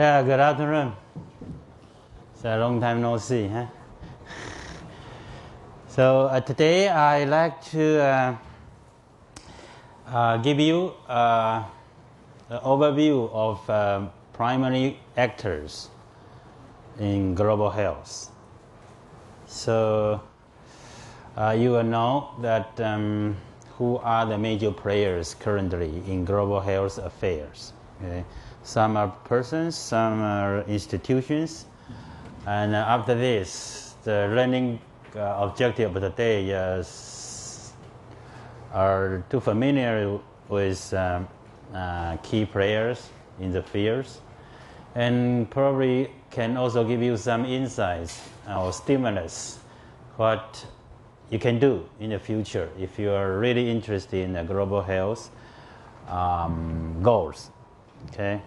Yeah, good afternoon. It's a long time no see, huh? So today I'd like to give you an overview of primary actors in global health. So you will know that who are the major players currently in global health affairs. Okay? Some are persons, some are institutions, and after this, the learning objective of the day are too familiar with key players in the fields, and probably can also give you some insights or stimulus what you can do in the future if you are really interested in the global health goals. Okay.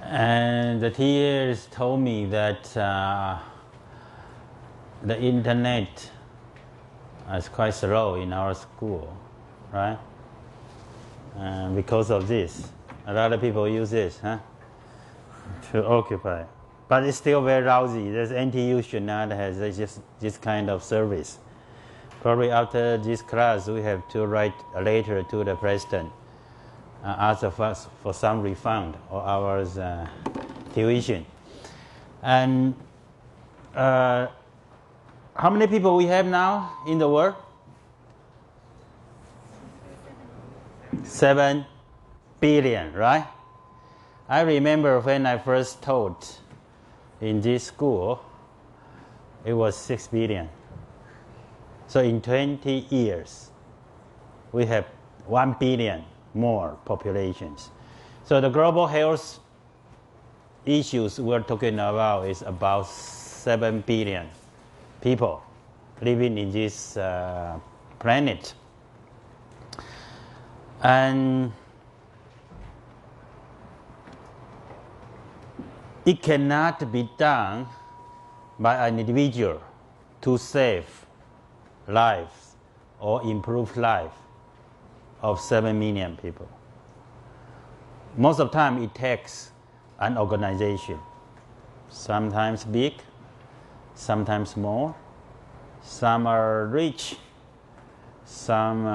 And the TAs told me that the internet is quite slow in our school, right? Because of this, a lot of people use this, huh, to occupy. But it's still very lousy. This NTU should not have this kind of service. Probably after this class, we have to write a letter to the president, ask us for some refund or our tuition. And how many people we have now in the world? 7 billion, right? I remember when I first taught in this school, it was 6 billion. So in 20 years, we have 1 billion more populations. So the global health issues we're talking about is about 7 billion people living in this planet. And it cannot be done by an individual to save lives or improve life of 7 million people. Most of the time it takes an organization, sometimes big, sometimes small. Some are rich, some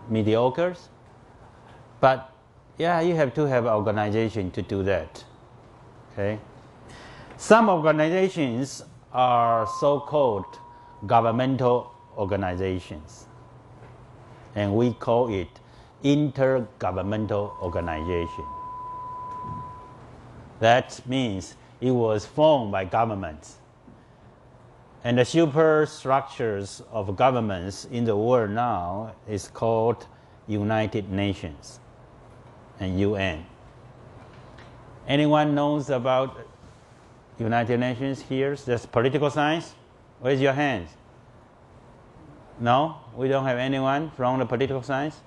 mediocre. But yeah, you have to have an organization to do that. Okay. Some organizations are so-called governmental organizations, and we call it intergovernmental organization. That means it was formed by governments. And the superstructures of governments in the world now is called United Nations and UN. Anyone knows about United Nations here? That's political science? Raise your hands. No? We don't have anyone from the political science?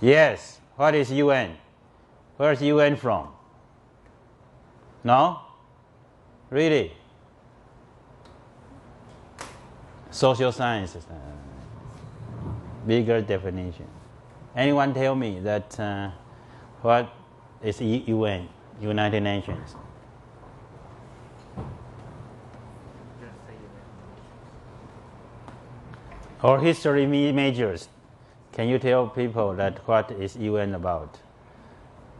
Yes. What is UN? Where is UN from? No? Really? Social sciences. Bigger definition. Anyone tell me that what is UN, United Nations? Or history majors, can you tell people that what is UN about?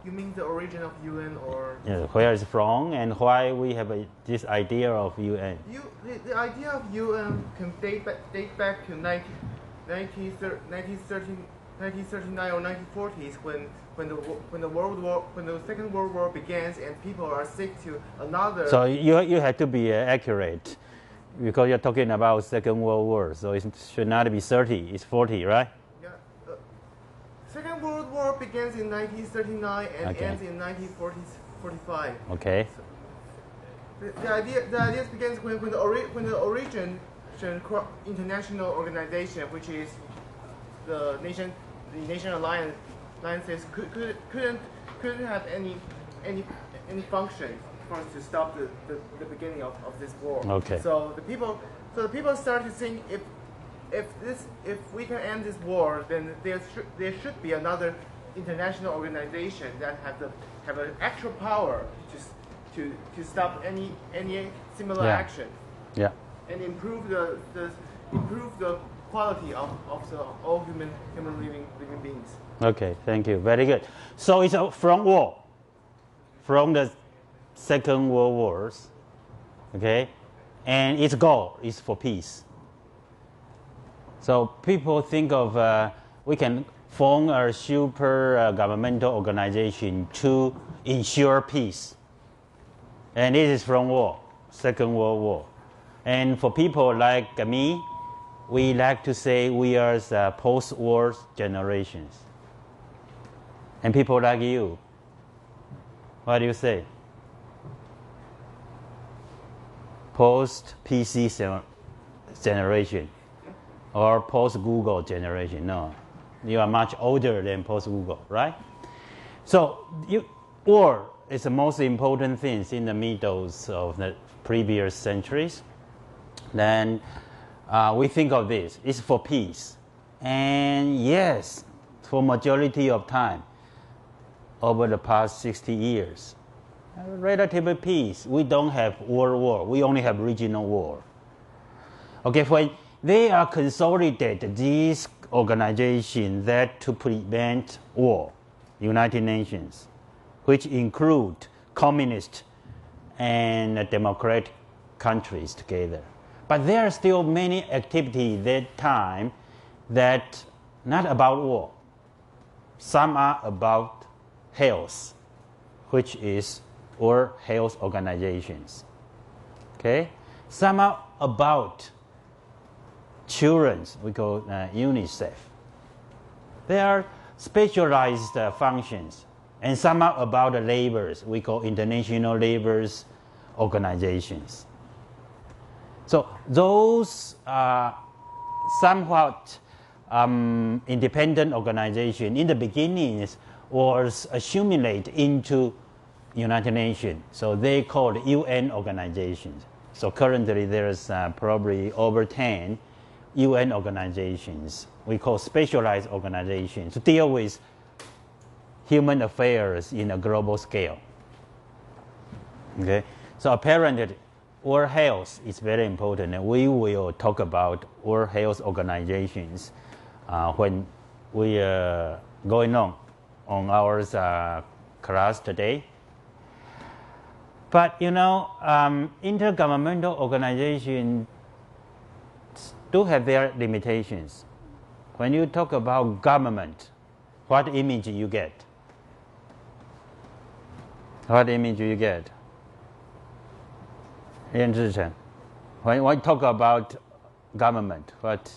You mean the origin of UN, or? Yeah, where it's from and why we have this idea of UN? The idea of UN can date back to 1939 or 1940s when the Second World War begins and people are sick to another. So you have to be accurate, because you're talking about Second World War, so it should not be 30, it's 40, right? Yeah. Second World War begins in 1939 and ends in 1945. Okay. So the idea begins when the origin international organization, which is the nation alliances, couldn't have any function for us to stop the beginning of this war. Okay. So the people start to think, if we can end this war, then there should be another international organizations that have an actual power to stop any similar action. Yeah. And improve the quality of all human living beings. Okay, thank you. Very good. So it's from war, from the Second World Wars, okay, and its goal is for peace. So people think of we can form a super governmental organization to ensure peace, and this is from war, Second World War. And for people like me, we like to say we are the post-war generations. And people like you, what do you say? Post-PC generation or post-Google generation? No, you are much older than post-Google, right? So war is the most important thing in the middle of the previous centuries. Then we think of this, it's for peace. And yes, for majority of time, over the past 60 years, relative peace. We don't have world war, we only have regional war. Okay, when they are consolidated, these organizations that to prevent war, United Nations, which include communist and democratic countries together. But there are still many activities that time that not about war. Some are about health, which is World Health Organizations. Okay? Some are about children, we call UNICEF. They are specialized functions. And some are about the laborers, we call International Labor Organizations. So those somewhat independent organizations in the beginning was accumulated into United Nations. So they called UN organizations. So currently there's probably over 10 UN organizations. We call specialized organizations to deal with human affairs in a global scale. Okay, so apparently World Health is very important, and we will talk about World Health organizations when we are going on our class today. But you know, intergovernmental organizations do have their limitations. When you talk about government, what image you get? What image do you get? Yan Zhichen, when we talk about government, what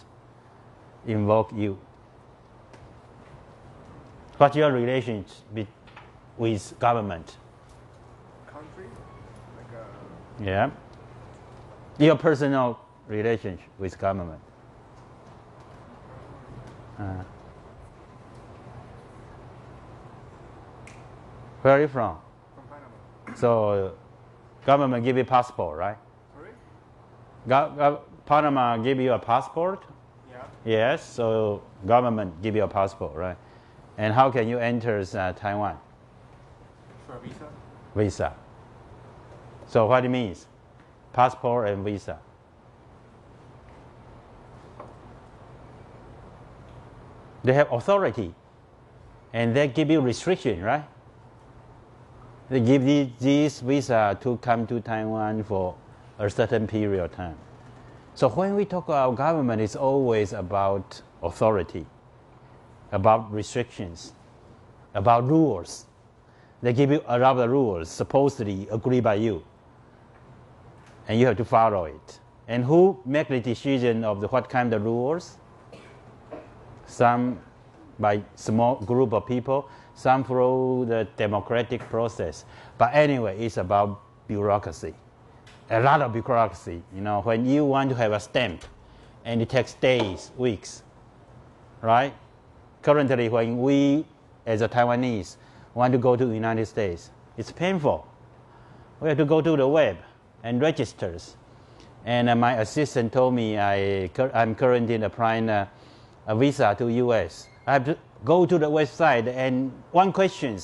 invoke you? What's your relationship with government? Country? Yeah. Your personal relationship with government. Where are you from? From Panama. So, government give you passport, right? Sorry? Panama give you a passport? Yeah. Yes, so government give you a passport, right? And how can you enter Taiwan? For a visa? Visa. So what it means? Passport and visa. They have authority, and they give you restriction, right? They give this visa to come to Taiwan for a certain period of time. So when we talk about government, it's always about authority, about restrictions, about rules. They give you a lot of rules, supposedly agreed by you, and you have to follow it. And who make the decision of what kind of rules? Some by small group of people, some through the democratic process. But anyway, it's about bureaucracy. A lot of bureaucracy. You know, when you want to have a stamp, and it takes days, weeks, right? Currently, when we, as a Taiwanese, want to go to the United States, it's painful. We have to go to the web and register. And my assistant told me I'm currently applying a visa to U.S. I have to go to the website and one question,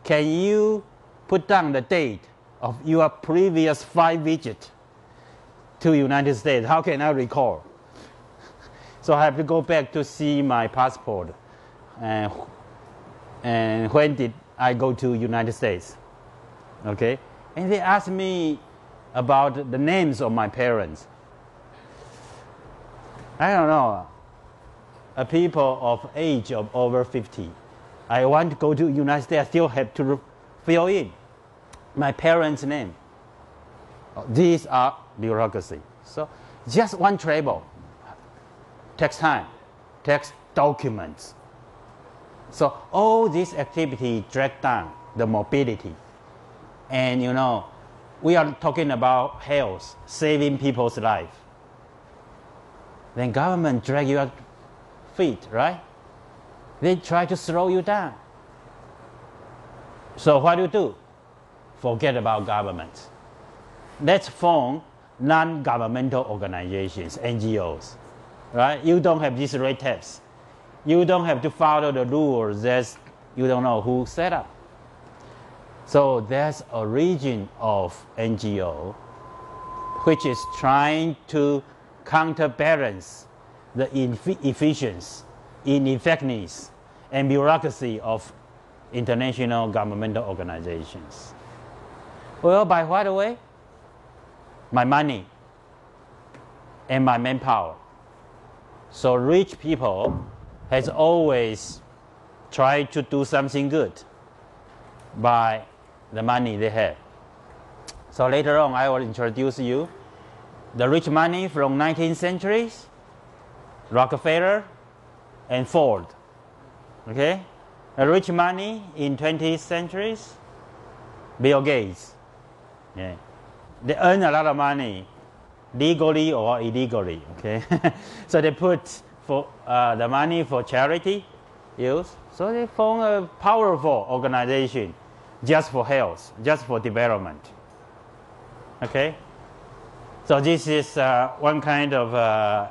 can you put down the date of your previous 5 visits to United States? How can I recall? So I have to go back to see my passport. And when did I go to United States? Okay? And they asked me about the names of my parents. I don't know. A people of age of over 50. I want to go to United States. I still have to fill in my parents' name. These are bureaucracy. So just one travel takes time, takes documents. So all this activity drag down the mobility. And you know, we are talking about health, saving people's life. Then government drag your feet, right? They try to slow you down. So what do? Forget about government. Let's form non-governmental organizations, NGOs, right? You don't have these red tapes. You don't have to follow the rules that you don't know who set up. So there's a region of NGO which is trying to counterbalance the inefficiency, ineffectiveness, and bureaucracy of international governmental organizations. Well, by what way? My money and my manpower. So rich people has always tried to do something good by the money they have. So later on, I will introduce you the rich money from 19th centuries, Rockefeller and Ford. Okay? The rich money in 20th centuries, Bill Gates. Yeah. They earn a lot of money, legally or illegally. Okay? So they put for the money for charity use. So they form a powerful organization just for health, just for development. Okay? So this is one kind of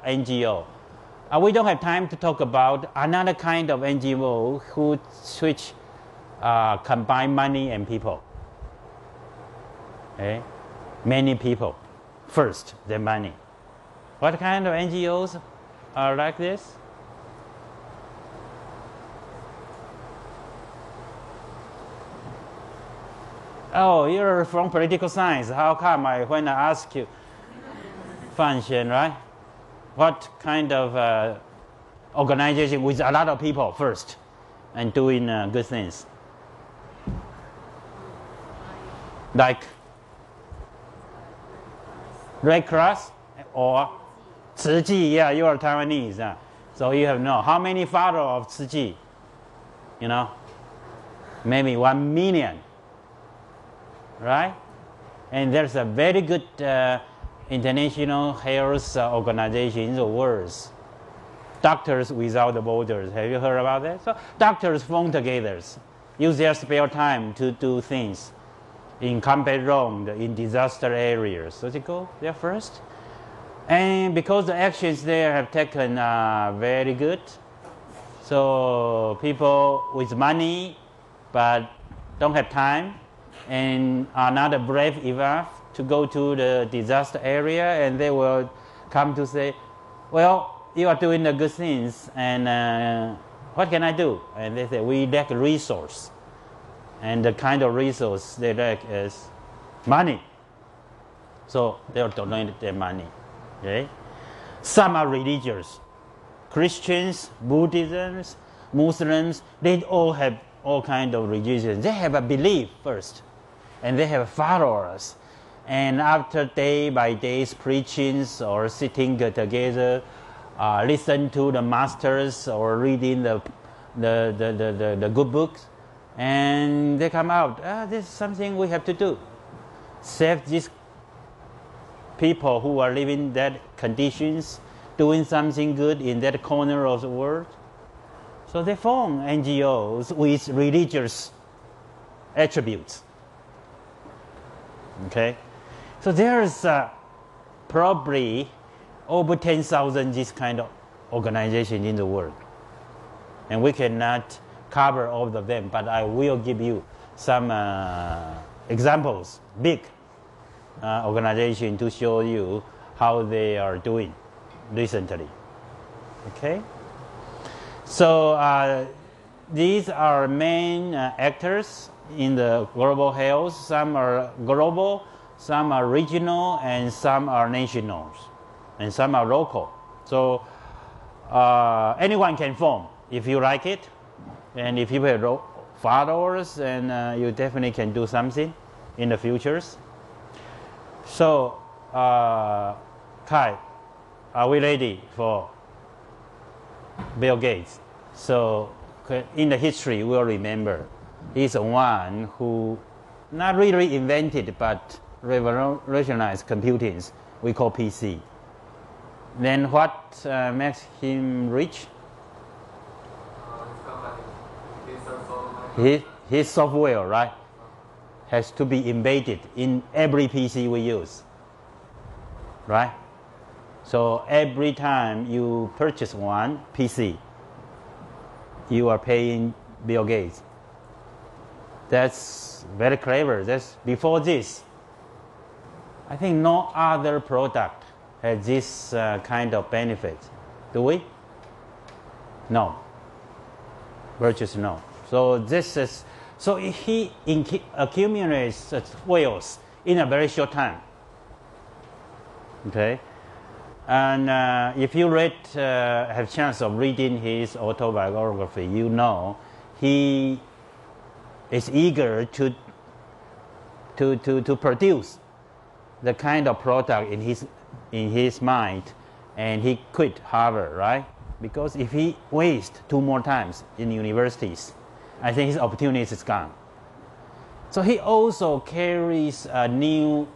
NGO. We don't have time to talk about another kind of NGO which combine money and people. Okay? Many people first, then money. What kind of NGOs are like this? Oh, you're from political science. How come when I ask you, function, right? What kind of organization with a lot of people first and doing good things? Like Red Cross or 慈济? Yeah, you are Taiwanese. So you have know how many followers of 慈济? You know, maybe 1 million. Right? And there's a very good international health organization in the world. Doctors Without Borders. Have you heard about that? So doctors form together, use their spare time to do things in combat zone, in disaster areas. So they go there first. And because the actions there have taken very good, so people with money but don't have time and are not brave enough to go to the disaster area, and they will come to say, well, you are doing the good things, and what can I do? And they say, we lack resource. And the kind of resource they lack is money. So they will donate their money. Okay? Some are religious. Christians, Buddhists, Muslims, they all have all kinds of religions. They have a belief first, and they have followers. And after day by days preachings or sitting together, listen to the masters or reading the good books, and they come out, this is something we have to do. Save these people who are living that conditions, doing something good in that corner of the world. So they form NGOs with religious attributes. Okay? So there's probably over 10,000 this kind of organization in the world. And we cannot cover all of them, but I will give you some examples, big organization, to show you how they are doing recently. Okay? So these are main actors in the global health. Some are global, some are regional, and some are nationals, and some are local. So anyone can form if you like it, and if you have followers, and you definitely can do something in the futures. So Kai, are we ready for Bill Gates? So in the history, we'll remember he's the one who not really invented but revolutionized computing. We call PC. Then what makes him rich? His software, right, has to be embedded in every PC we use, right? So every time you purchase one PC, you are paying Bill Gates. That's very clever. That's before this. I think no other product has this kind of benefit. Do we? No. Purchase no. So this is, so he accumulates wealth in a very short time. Okay. And if you have chance of reading his autobiography, you know he is eager to produce the kind of product in his mind, and he quit Harvard, right? Because if he wastes 2 more times in universities, I think his opportunity is gone. So he also carries new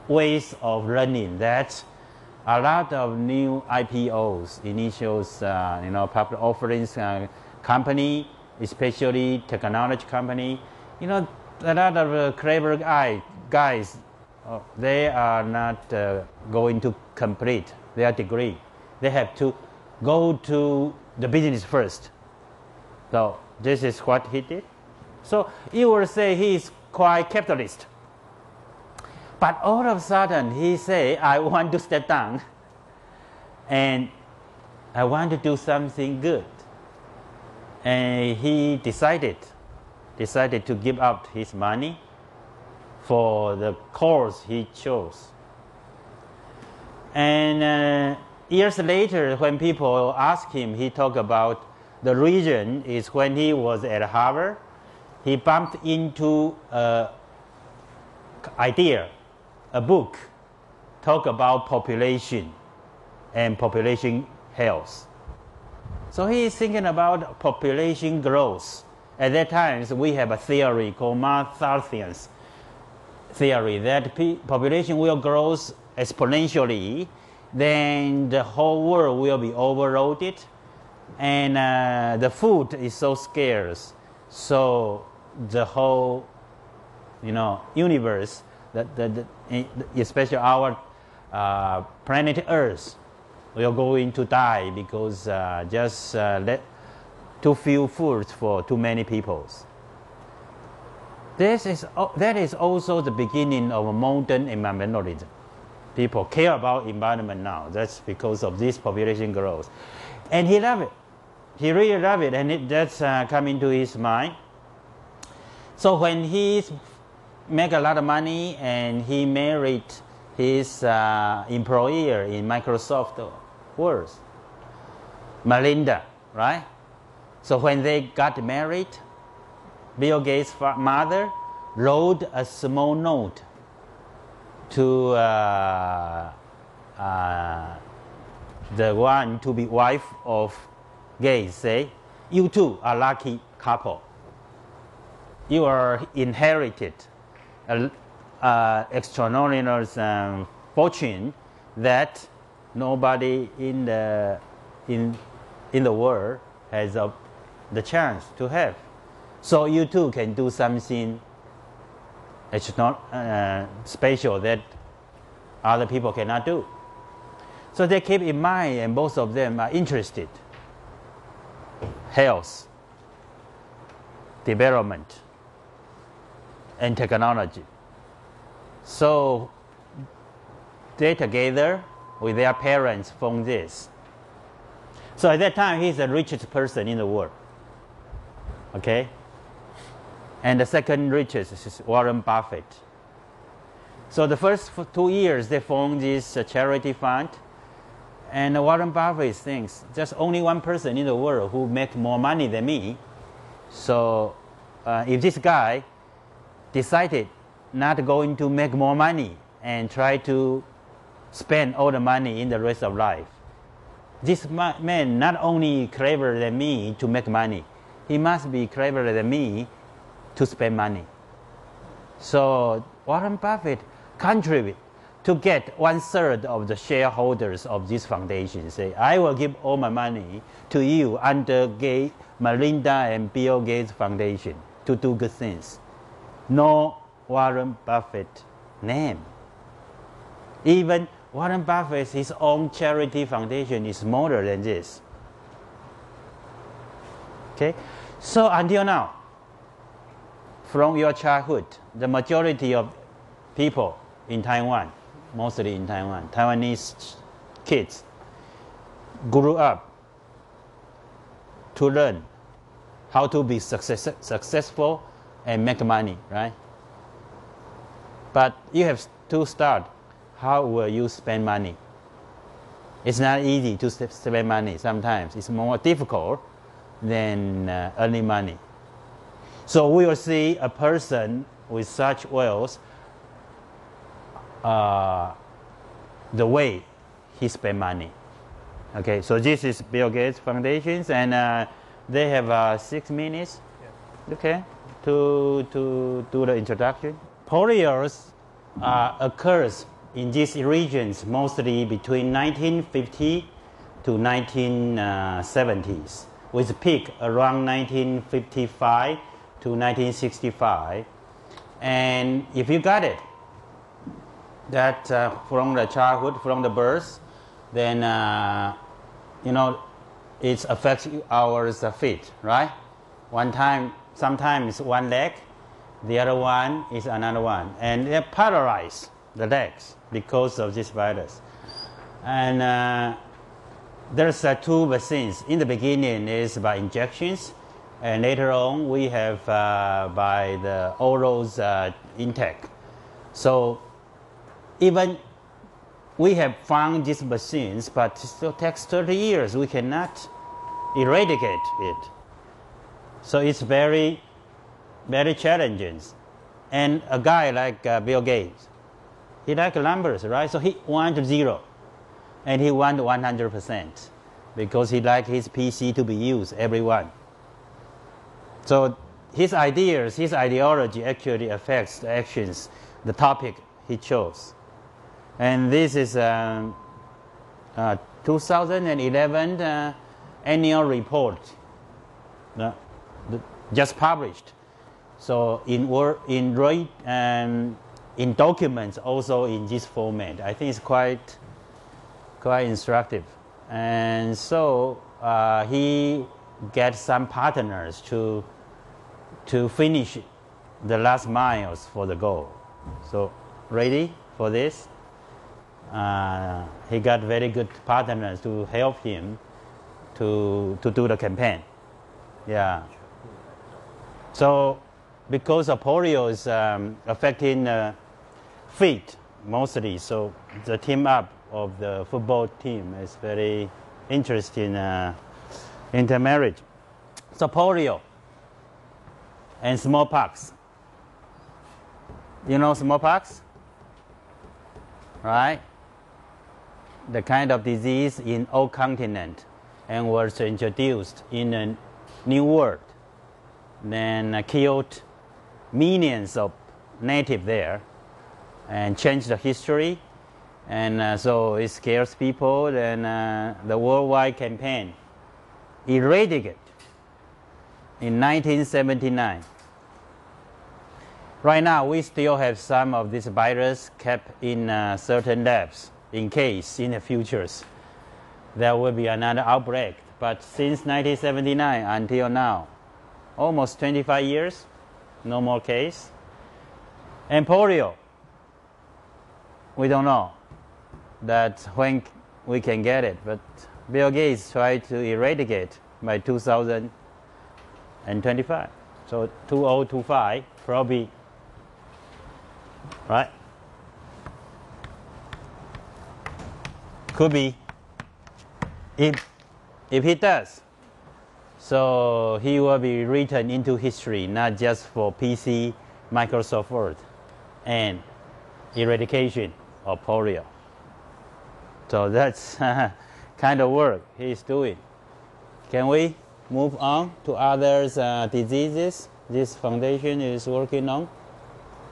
ways of learning. That a lot of new IPOs, initials, public offerings, company, especially technology company. A lot of clever guys, they are not going to complete their degree. They have to go to the business first. So this is what he did. So you will say he is quite capitalist. But all of a sudden he say, I want to step down and I want to do something good. And he decided to give up his money for the course he chose. And years later, when people ask him, he talked about the reason is when he was at Harvard, he bumped into an idea, a book, talk about population and population health. So he is thinking about population growth. At that time, we have a theory called Malthusian's theory that population will grow exponentially, then the whole world will be overloaded, and the food is so scarce. So the whole, universe, especially our planet Earth, will going to die because just too few foods for too many people. That is also the beginning of modern environmentalism. People care about environment now. That's because of this population growth. And he loved it. He really loved it, and that's come into his mind. So when he make a lot of money and he married his employer in Microsoft world, Melinda, right? So when they got married, Bill Gates' mother wrote a small note to the one to be wife of Gates, say, you two are lucky couple. You are inherited extraordinary fortune that nobody in the world has the chance to have. So you too can do something special that other people cannot do. So they keep in mind, and both of them are interested. health, development, and technology. So they together with their parents formed this. So at that time, he's the richest person in the world. Okay? And the second richest is Warren Buffett. So the first 2 years, they formed this charity fund. And Warren Buffett thinks there's only one person in the world who makes more money than me. So if this guy decided not going to make more money and try to spend all the money in the rest of life, this man not only cleverer than me to make money, he must be cleverer than me to spend money. So Warren Buffett contributed to get 1/3 of the shareholders of this foundation. Say, I will give all my money to you under Melinda and Bill Gates Foundation to do good things. No Warren Buffett name. Even Warren Buffett, his own charity foundation is smaller than this. Okay? So until now, from your childhood, the majority of people in Taiwan, mostly in Taiwan, Taiwanese kids grew up to learn how to be successful and make money, right? But you have to start, how will you spend money? It's not easy to spend money. Sometimes it's more difficult than earning money. So we will see a person with such wealth, the way he spend money. Okay, so this is Bill Gates Foundation, and they have 6 minutes, okay, to do the introduction. Polio occurs in these regions mostly between 1950 to 1970s, with peak around 1955 to 1965. And if you got it, that from the childhood, from the birth, then it affects our feet, right? One time, sometimes one leg, the other one is another one, and they paralyze the legs because of this virus. And there's 2 vaccines. In the beginning, is by injections, and later on we have by the oral intake. So even we have found these vaccines, but it still takes 30 years. We cannot eradicate it. So it's very, very challenging. And a guy like Bill Gates, he likes numbers, right? So he wants 0, and he wants 100%, because he likes his PC to be used, everyone. So his ideas, his ideology actually affects the actions, the topic he chose. And this is 2011 annual report, just published. So in documents, also in this format, I think it's quite instructive. And so he gets some partners to finish the last miles for the goal. So ready for this? He got very good partners to help him to do the campaign. Yeah. So because of polio is affecting feet mostly, so the team up of the football team is very interesting intermarriage. So polio and smallpox. You know smallpox? Right? The kind of disease in old continent, and was introduced in a new world, then killed millions of natives there and changed the history. And so it scares people, and the worldwide campaign eradicated in 1979. Right now, we still have some of this virus kept in certain labs, in case in the futures there will be another outbreak. but since 1979 until now, almost 25 years, no more case. And polio, we don't know that when we can get it, but Bill Gates tried to eradicate by 2025. So 2025 probably, right? Could be. If he does, so he will be written into history, not just for PC, Microsoft Word, and eradication of polio. So that's kind of work he's doing. Can we move on to other diseases this foundation is working on?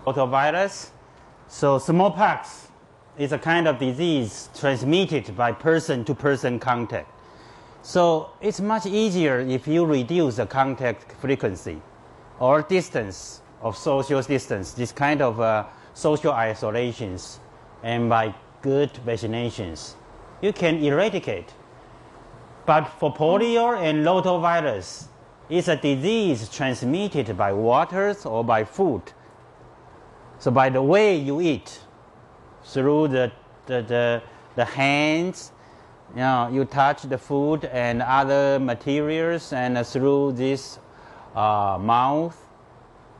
Rotavirus. So smallpox is a kind of disease transmitted by person-to-person contact. So it's much easier if you reduce the contact frequency or distance of social distance, this kind of social isolations, and by good vaccinations, you can eradicate. But for polio and rotavirus, it's a disease transmitted by water or by food. So by the way you eat, through the hands, you touch the food and other materials, and through this mouth,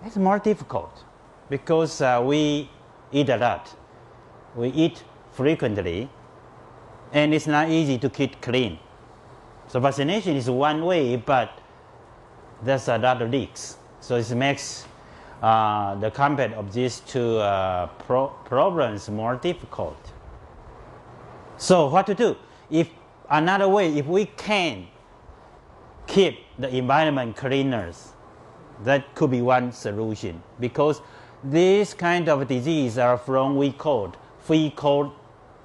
it's more difficult because we eat a lot. We eat frequently, and it's not easy to keep clean. So vaccination is one way, but there's a lot of leaks. So it makes the combat of these two problems more difficult. So what to do? If another way, if we can keep the environment cleaner, that could be one solution. Because these kind of disease are from fecal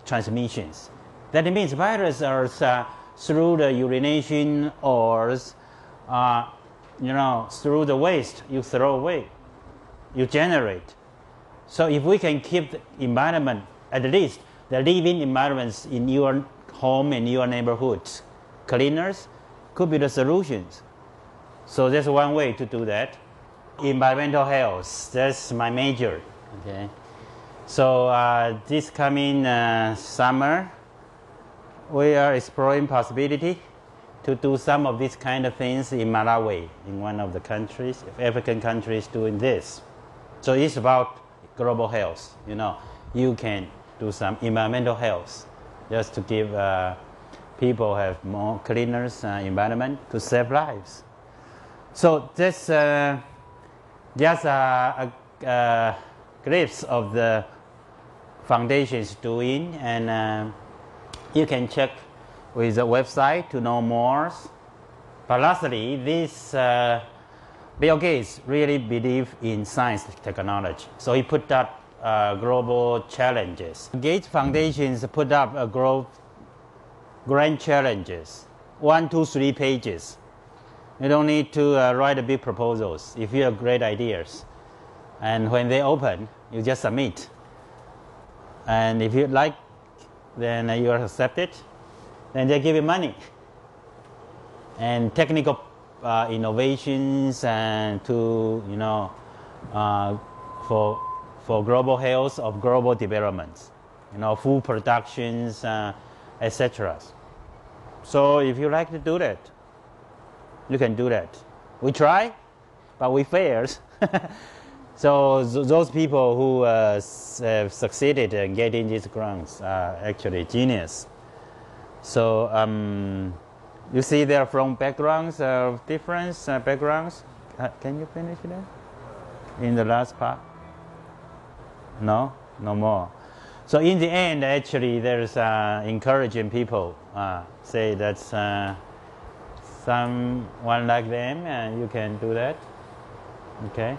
transmissions. That means viruses are through the urination or through the waste you throw away, you generate. So if we can keep the environment, at least the living environments in your home and your neighborhoods cleaners, could be the solutions. So that's one way to do that. Environmental health, that's my major. Okay. So this coming summer, we are exploring possibility to do some of these kind of things in Malawi, in one of the countries, African countries doing this. So it's about global health. You can do some environmental health just to give people have more cleaner environment to save lives. So that's just a glimpse of the foundation's doing, and you can check with the website to know more. But lastly, this Bill Gates really believes in science and technology. So he put up global challenges. Gates Foundations put up a grand challenges, 1, 2, 3 pages. You don't need to write big proposals if you have great ideas. And when they open, you just submit. And if you like, then you are accepted. Then they give you money. And technical innovations and to for global health of global developments, food productions, etc. So if you like to do that, you can do that. We try, but we failed. So those people who have succeeded in getting these grants are actually genius. So you see they're from backgrounds of different backgrounds. Can you finish that? In the last part? No? No more. So in the end, actually, there's encouraging people say that someone like them, and you can do that. Okay.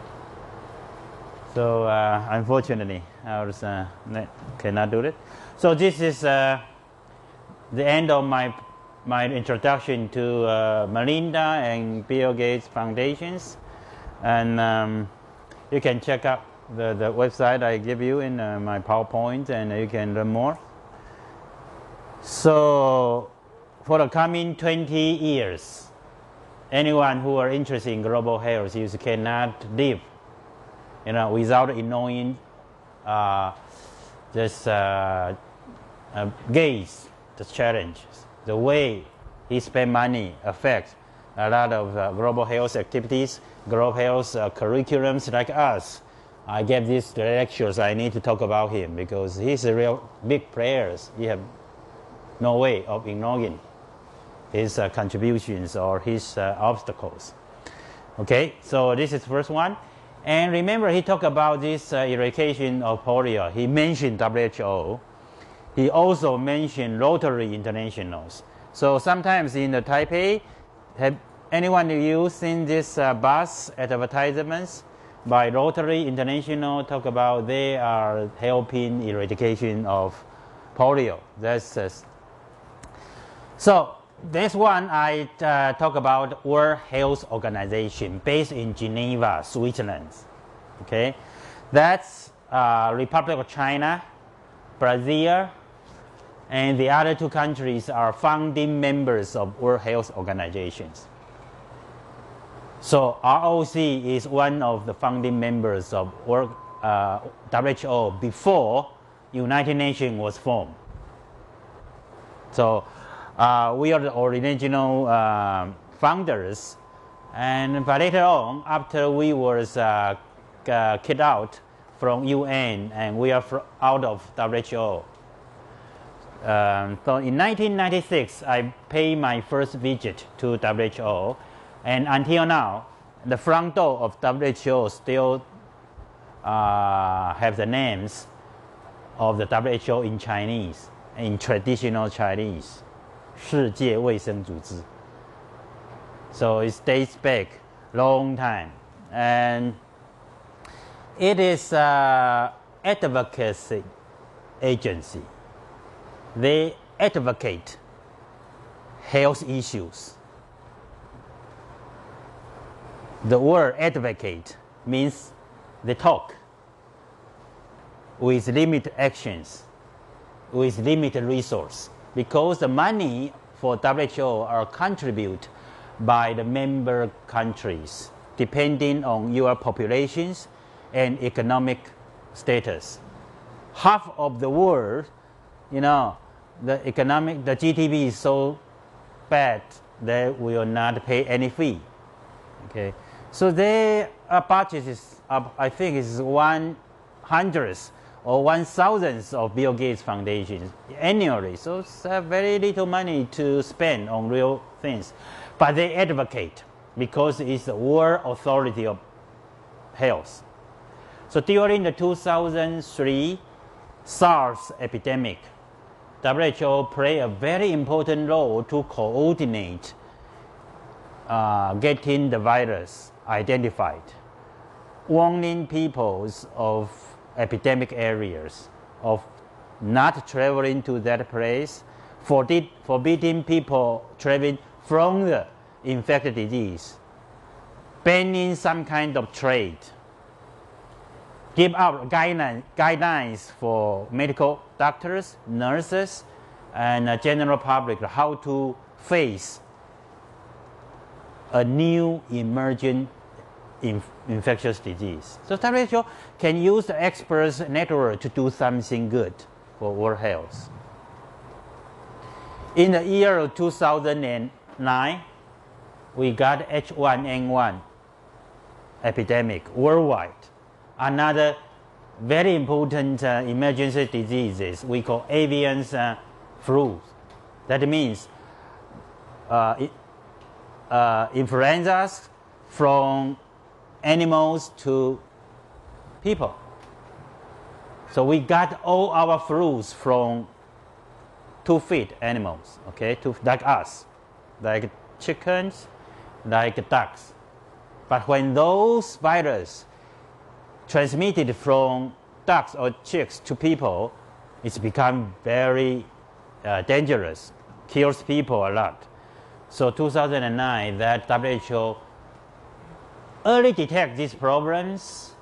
So unfortunately, ours cannot do it. So this is the end of my introduction to Melinda and Bill Gates Foundations, and you can check out the website I give you in my PowerPoint, and you can learn more. So for the coming 20 years, anyone who are interested in global health, you cannot live, without knowing Gates, the challenges, the way he spend money affects a lot of global health activities, global health curriculums like us. I gave these lectures. I need to talk about him because he's a real big player. You have no way of ignoring his contributions or his obstacles. Okay, so this is the first one. And remember, he talked about this eradication of polio. He mentioned WHO. He also mentioned Rotary Internationals. So sometimes in the Taipei, have anyone of you seen this bus advertisements by Rotary International talk about they are helping eradication of polio? So this one I talk about World Health Organization based in Geneva, Switzerland. Okay, that's Republic of China, Brazil, and the other two countries are founding members of World Health Organizations. So ROC is one of the founding members of WHO before United Nations was formed. So we are the original founders, but later on, after we was kicked out from UN and we are out of WHO. So in 1996, I paid my first visit to WHO, and until now, the front door of WHO still have the names of the WHO in Chinese, in traditional Chinese, 世界卫生组织. So it dates back long time, and it is an advocacy agency. They advocate health issues. The word advocate means they talk with limited actions, with limited resource, because the money for WHO are contributed by the member countries depending on your populations and economic status. Half of the world, the GDP is so bad they will not pay any fee. Okay, so their budget is I think is 100th or 1,000th of Bill Gates Foundation annually. So it's very little money to spend on real things, but they advocate because it's the World Authority of Health. So during the 2003 SARS epidemic, WHO played a very important role to coordinate getting the virus identified, warning people of epidemic areas, of not traveling to that place, forbidding people traveling from the infected disease, banning some kind of trade, give out guidelines for medical doctors, nurses, and general public how to face a new emerging infectious disease. So WHO can use the experts network to do something good for world health. In the year of 2009, we got H1N1 epidemic worldwide. Another very important emergency diseases we call avian flu. That means influenzas from animals to people. So we got all our flus from 2-feet animals, okay, like us, like chickens, like ducks. But when those viruses transmitted from ducks or chicks to people, it's become very dangerous, kills people a lot. So 2009, that WHO early detect these problems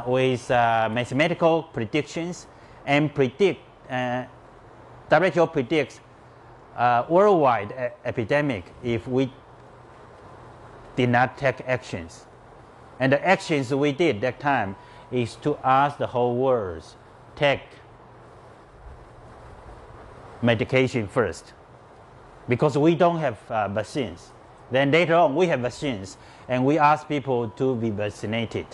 with mathematical predictions and WHO predicts worldwide epidemic if we did not take actions. And the actions we did that time is to ask the whole world, take medication first. Because we don't have vaccines. Then later on we have vaccines and we ask people to be vaccinated.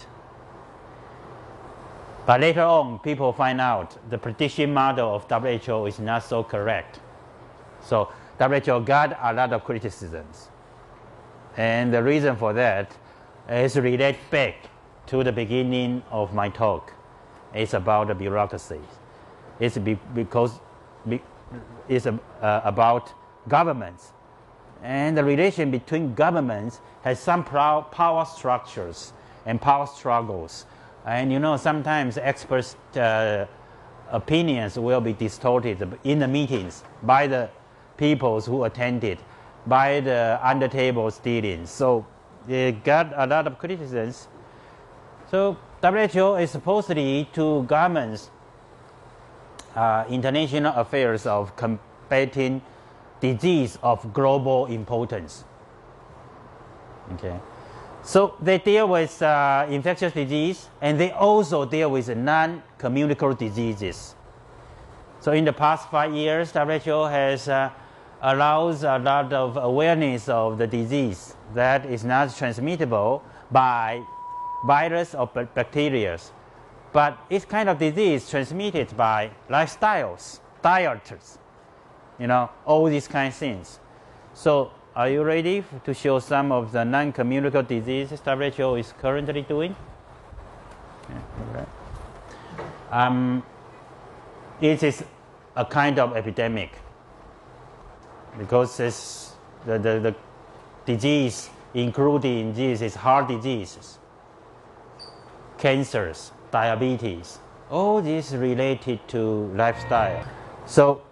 But later on people find out the prediction model of WHO is not so correct. So WHO got a lot of criticisms. And the reason for that is related back to the beginning of my talk. It's about the bureaucracy. It's because it's about governments. And the relation between governments has some power structures and power struggles. And you know, sometimes experts' opinions will be distorted in the meetings by the people who attended, by the under-table dealings. So they got a lot of criticisms. So WHO is supposedly to governments international affairs of combating disease of global importance. Okay. So they deal with infectious disease and they also deal with non-communicable diseases. So in the past 5 years, WHO has allows a lot of awareness of the disease that is not transmittable by virus or bacteria. But it's kind of disease transmitted by lifestyles, diets, you know, all these kind of things. So are you ready to show some of the non-communicable diseases WHO is currently doing? Yeah, okay. It is a kind of epidemic because it's the disease included in this is heart diseases, cancers, diabetes, all this related to lifestyle. So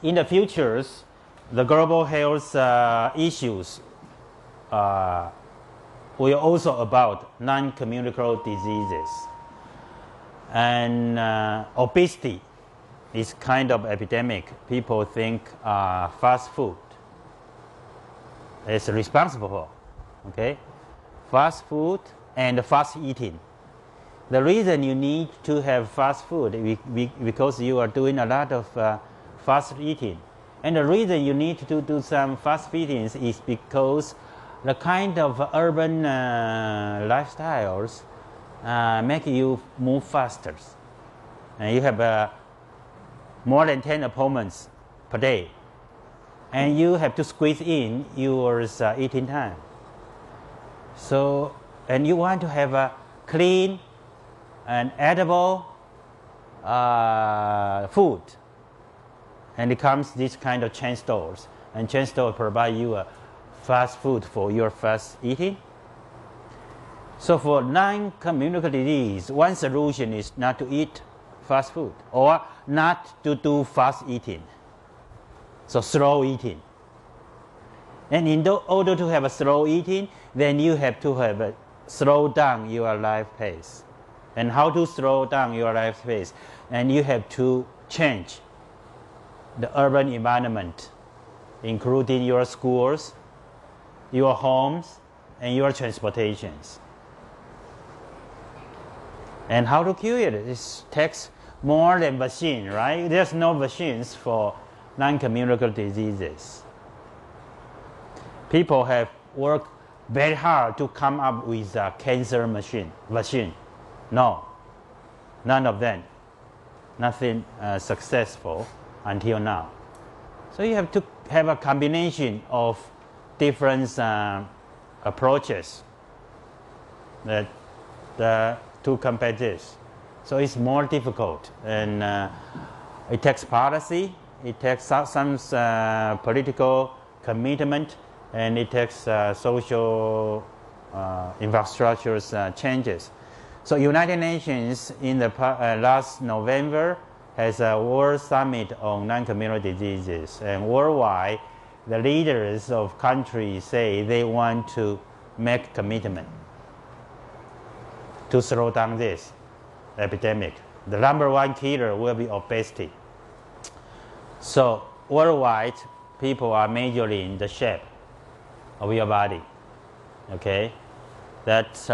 in the futures, the global health issues will also about non-communicable diseases. And obesity is kind of epidemic. People think fast food is responsible for, okay? Fast food and fast eating. The reason you need to have fast food is because you are doing a lot of fast eating. And the reason you need to do some fast feeding is because the kind of urban lifestyles make you move faster. And you have more than 10 appointments per day. And you have to squeeze in your eating time. So, and you want to have a clean and edible food. And it comes this kind of chain stores. And chain stores provide you a fast food for your fast eating. So for non-communicable disease, one solution is not to eat fast food or not to do fast eating. So slow eating. And in order to have a slow eating, then you have to have slow down your life pace. And how to slow down your life pace? And you have to change the urban environment, including your schools, your homes, and your transportations. And how to cure it? It takes more than vaccine, right? There's no vaccines for non-communicable diseases. People have worked very hard to come up with a cancer vaccine. No, none of them. Nothing successful until now. So you have to have a combination of different approaches to combat this. So it's more difficult, and it takes policy, it takes some political commitment, and it takes social infrastructure changes. So United Nations in the last November has a World Summit on non-communicable diseases, and worldwide the leaders of countries say they want to make commitment to slow down this epidemic. The number one killer will be obesity. So worldwide, people are measuring the shape of your body. Okay, that's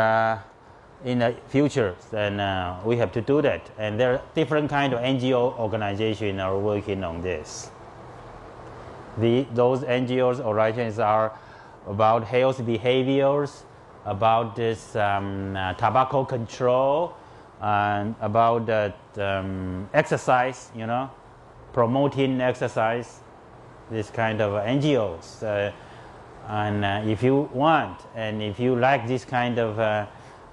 in the future, then we have to do that. And there are different kind of NGO organizations are working on this. Those NGOs organizations are about health behaviors, about this tobacco control, and about exercise, promoting exercise, this kind of NGOs. And if you want, and if you like this kind of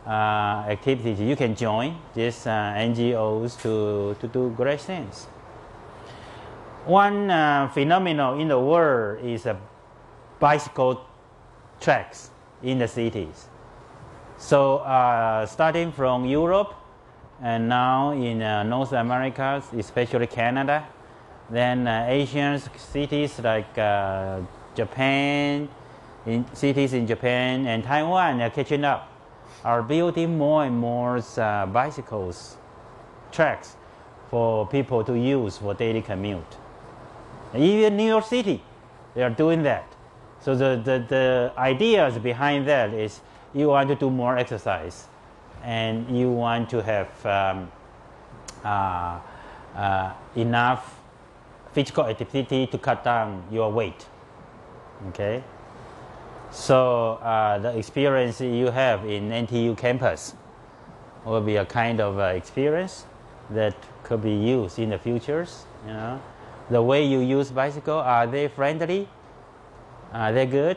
activities, you can join these NGOs to do great things. One phenomenon in the world is bicycle tracks in the cities. So starting from Europe, and now in North America, especially Canada, then Asian cities like Japan, cities in Japan and Taiwan are catching up, are building more and more bicycles, tracks for people to use for daily commute. Even New York City, they are doing that. So the ideas behind that is you want to do more exercise, and you want to have enough physical activity to cut down your weight. Okay, so the experience you have in NTU campus will be a kind of experience that could be used in the futures. The way you use bicycle, are they friendly? Are they good?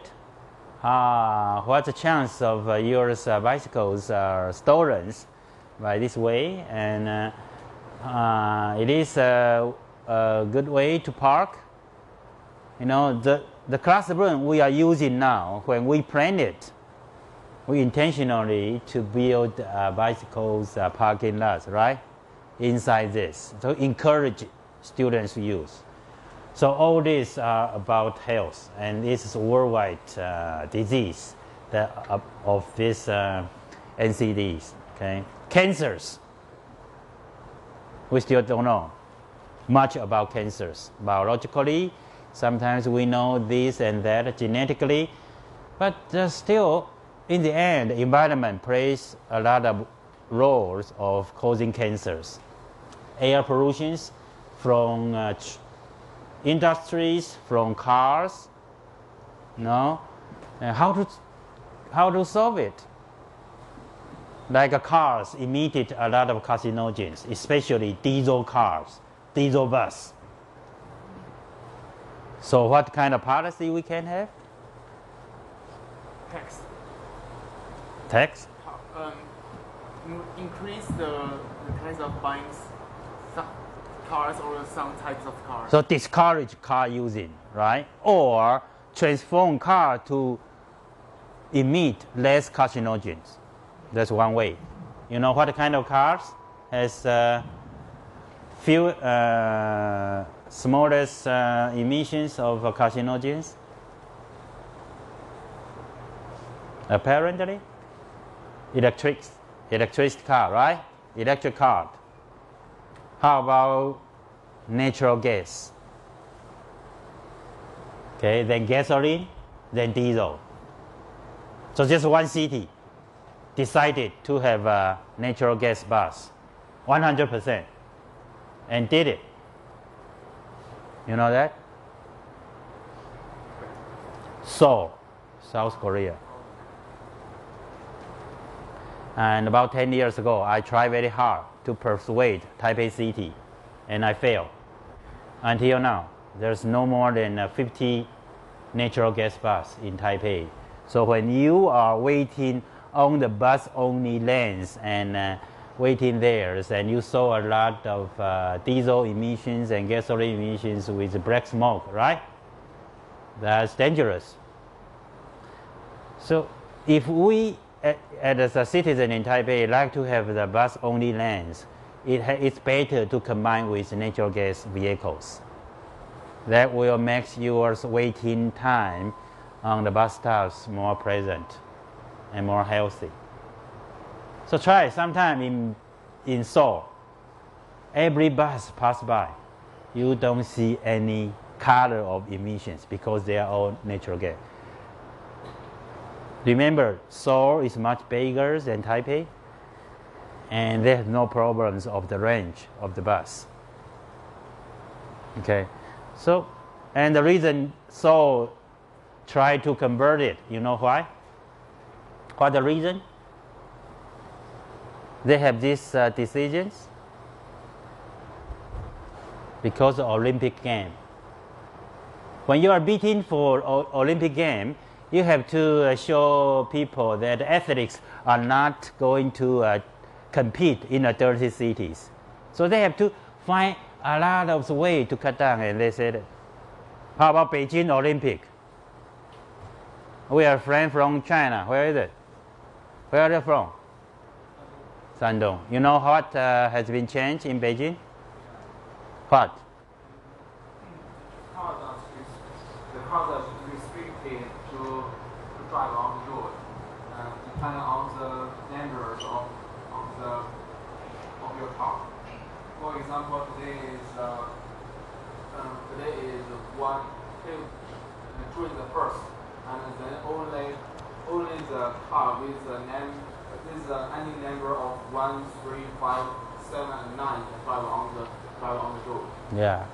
What's the chance of your bicycles are stolen by this way? And it is a good way to park. The classroom we are using now, when we planned it, we intentionally to build bicycles parking lots, right? Inside this, to encourage students to use. So all these are about health, and this is a worldwide disease of these NCDs. Okay, cancers. We still don't know much about cancers biologically. Sometimes we know this and that genetically, but still, in the end, the environment plays a lot of roles of causing cancers. Air pollution from industries, from cars. How to solve it? Like cars emitted a lot of carcinogens, especially diesel cars, diesel bus. So what kind of policy we can have? Tax? Increase the kinds of buying cars or some types of cars. So discourage car using, right? Or transform car to emit less carcinogens. That's one way. You know what kind of cars has few smallest emissions of carcinogens? Apparently, electric car, right? Electric car. How about natural gas? Okay, then gasoline, then diesel. So just one city decided to have a natural gas bus, 100%, and did it. You know that? Seoul, South Korea. And about 10 years ago, I tried very hard to persuade Taipei City, and I failed. Until now, there's no more than 50 natural gas bus in Taipei. So when you are waiting on the bus-only lanes and waiting there, and you saw a lot of diesel emissions and gasoline emissions with black smoke, right? That's dangerous. So if we, as a citizen in Taipei, like to have the bus-only lanes, it's better to combine with natural gas vehicles. That will make your waiting time on the bus stops more pleasant and more healthy. So try sometime in Seoul. Every bus pass by, you don't see any color of emissions because they are all natural gas. Remember, Seoul is much bigger than Taipei, and there's no problems of the range of the bus. Okay, so, and the reason Seoul tried to convert it, you know why? What the reason? They have these decisions because of Olympic game. When you are bidding for Olympic game, you have to show people that athletes are not going to compete in the 30 cities. So they have to find a lot of ways to cut down. And they said, how about Beijing Olympic? We are friends from China. Where is it? Where are they from? Shandong. You know what has been changed in Beijing? What? The cars are restricted to drive on the road, depending on the numbers of your car. For example, today is June the 1st, and then only the car with any number of 1, 3, 5, 7, and 9 drive on the road. Yeah.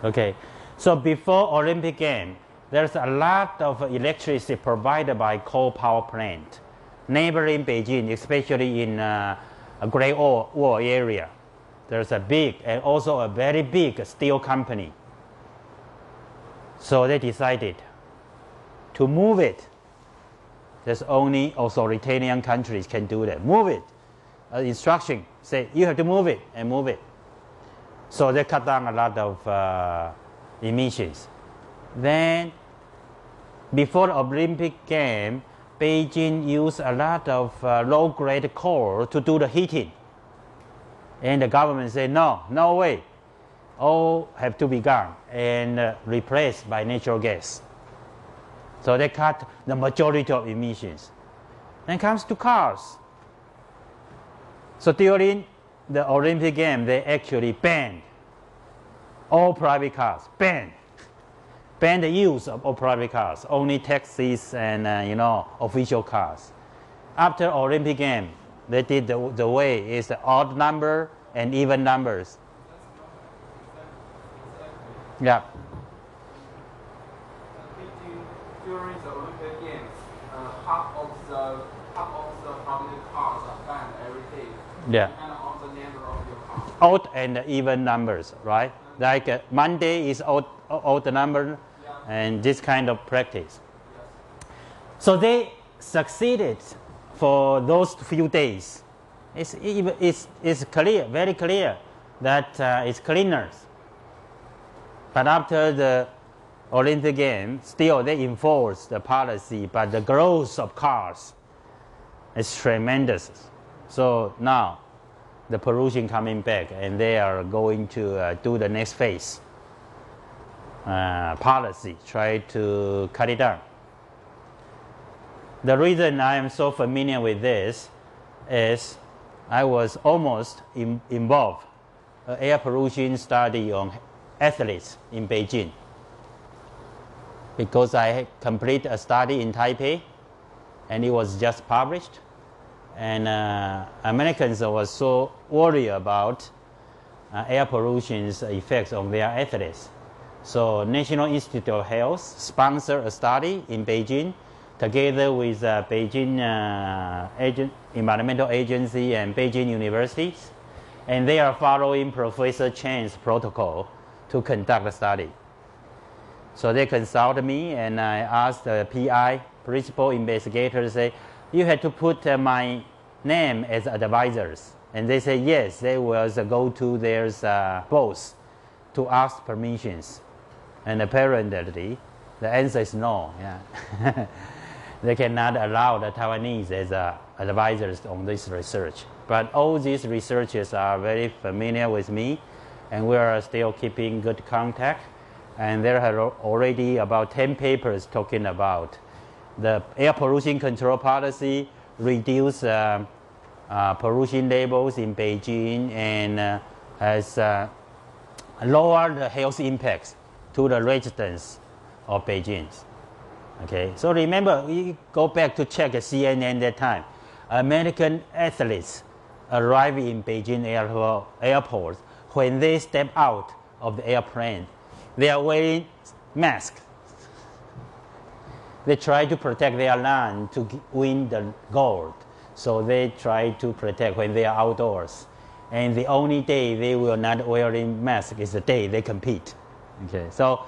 Okay. So before Olympic game, there's a lot of electricity provided by coal power plant. Neighboring Beijing, especially in a Great Wall area, there's a big and also a very big steel company. So they decided to move it. There's only authoritarian countries can do that. Move it. Instruction say you have to move it and move it. So they cut down a lot of emissions. Then, before the Olympic game, Beijing used a lot of low-grade coal to do the heating. And the government said, no way. All have to be gone and replaced by natural gas. So they cut the majority of emissions. Then comes to cars. So during the Olympic game, they actually banned all private cars. Banned the use of all private cars. Only taxis and official cars. After Olympic game, they did the way is the odd number and even numbers. Yeah. During the Olympic Games, half of the public cars are banned every day. Yeah. Depending on the number of your cars. Odd and even numbers, right? Like Monday is odd number, and this kind of practice. Yes. So they succeeded for those few days. It's clear, very clear that it's cleaner. But after the Olympic Games, still they enforce the policy, but the growth of cars is tremendous. So now the pollution coming back, and they are going to do the next phase policy, try to cut it down. The reason I am so familiar with this is I was almost involved in air pollution study on athletes in Beijing, because I completed a study in Taipei, and it was just published. And Americans were so worried about air pollution's effects on their athletes. So National Institute of Health sponsored a study in Beijing together with Beijing Environmental Agency and Beijing universities. And they are following Professor Chan's protocol to conduct the study. So they consulted me, and I asked the PI, principal investigator, say, you had to put my name as advisors. And they say yes, they will go to their boss to ask permissions. And apparently, the answer is no. Yeah. They cannot allow the Taiwanese as advisors on this research. But all these researchers are very familiar with me, and we are still keeping good contact. And there are already about 10 papers talking about the air pollution control policy, reduce pollution levels in Beijing, and has lowered the health impacts to the residents of Beijing. Okay, so remember, we go back to check CNN that time. American athletes arrive in Beijing airport. When they step out of the airplane, they are wearing masks. They try to protect their land to win the gold. So they try to protect when they are outdoors. And the only day they will not wearing mask is the day they compete. Okay, so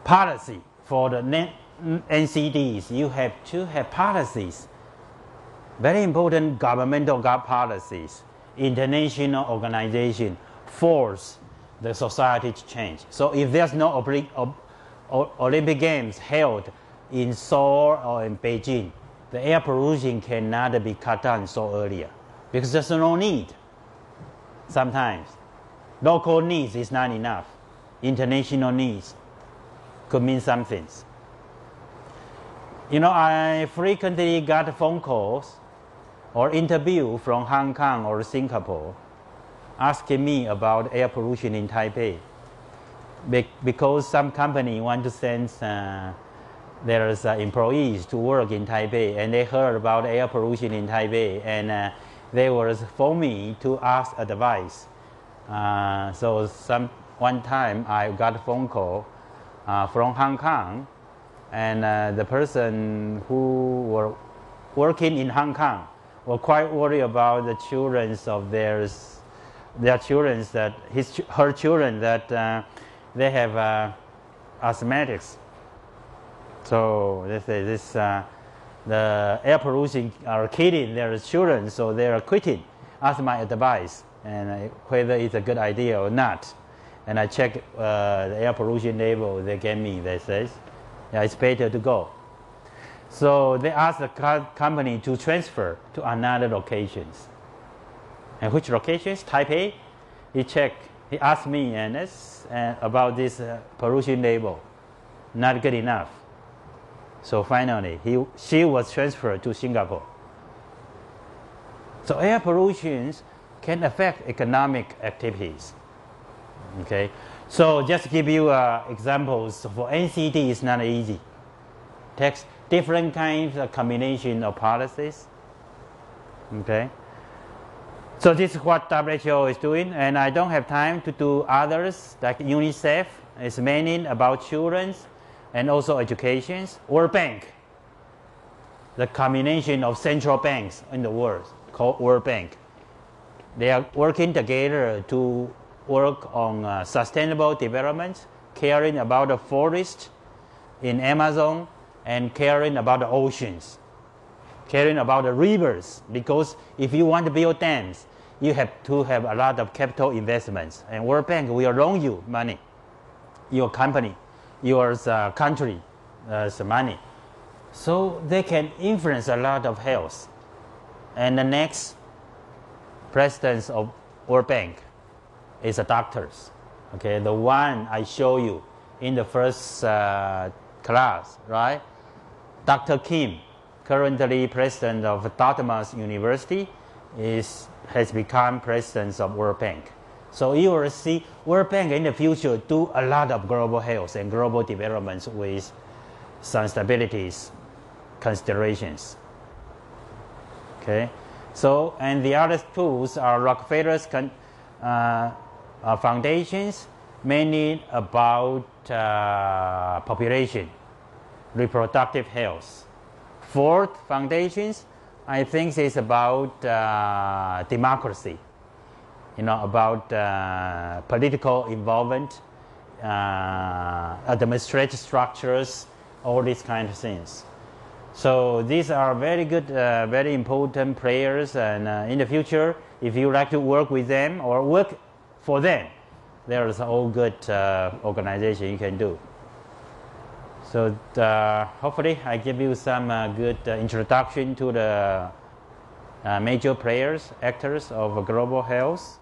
policy for the NCDs, you have to have policies. Very important governmental policies. International organization force the society to change. So if there's no Olympic Games held in Seoul or in Beijing, the air pollution cannot be cut down so earlier because there's no need. Sometimes local needs is not enough. International needs could mean some things. You know, I frequently got phone calls or interview from Hong Kong or Singapore asking me about air pollution in Taipei because some company want to send their employees to work in Taipei, and they heard about air pollution in Taipei, and they were phone me to ask advice. So one time I got a phone call from Hong Kong, and the person who were working in Hong Kong were quite worried about the children of their children that her children that they have asthmatics. So they say this the air pollution are killing their children, so they are quitting. Ask my advice and whether it's a good idea or not. And I check the air pollution level they gave me. They say, yeah, it's better to go. So they asked the company to transfer to another locations. And which locations? Taipei. He checked. He asked me about this pollution level. Not good enough. So finally, she was transferred to Singapore. So air pollution can affect economic activities. Okay. So just to give you examples, for NCD it's not easy. Takes different kinds of combination of policies. Okay. So this is what WHO is doing, and I don't have time to do others like UNICEF. It's mainly about children and also education. World Bank, the combination of central banks in the world called World Bank. They are working together to work on sustainable development, caring about the forest in Amazon and caring about the oceans, caring about the rivers, because if you want to build dams, you have to have a lot of capital investments, and World Bank will loan you money, your company, your country money, so they can influence a lot of health. And the next president of World Bank is a doctors. Okay, the one I show you in the first class, right? Dr. Kim, currently president of Dartmouth University, has become president of World Bank. So you will see World Bank in the future do a lot of global health and global developments with sustainability considerations. Okay, so and the other tools are Rockefeller's foundations, mainly about population, reproductive health. Ford foundations, I think, is about democracy, about political involvement, administrative structures, all these kind of things. So these are very good, very important players, and in the future, if you like to work with them or work for them, there is all good organization you can do. So hopefully I give you some good introduction to the major players, actors of global health.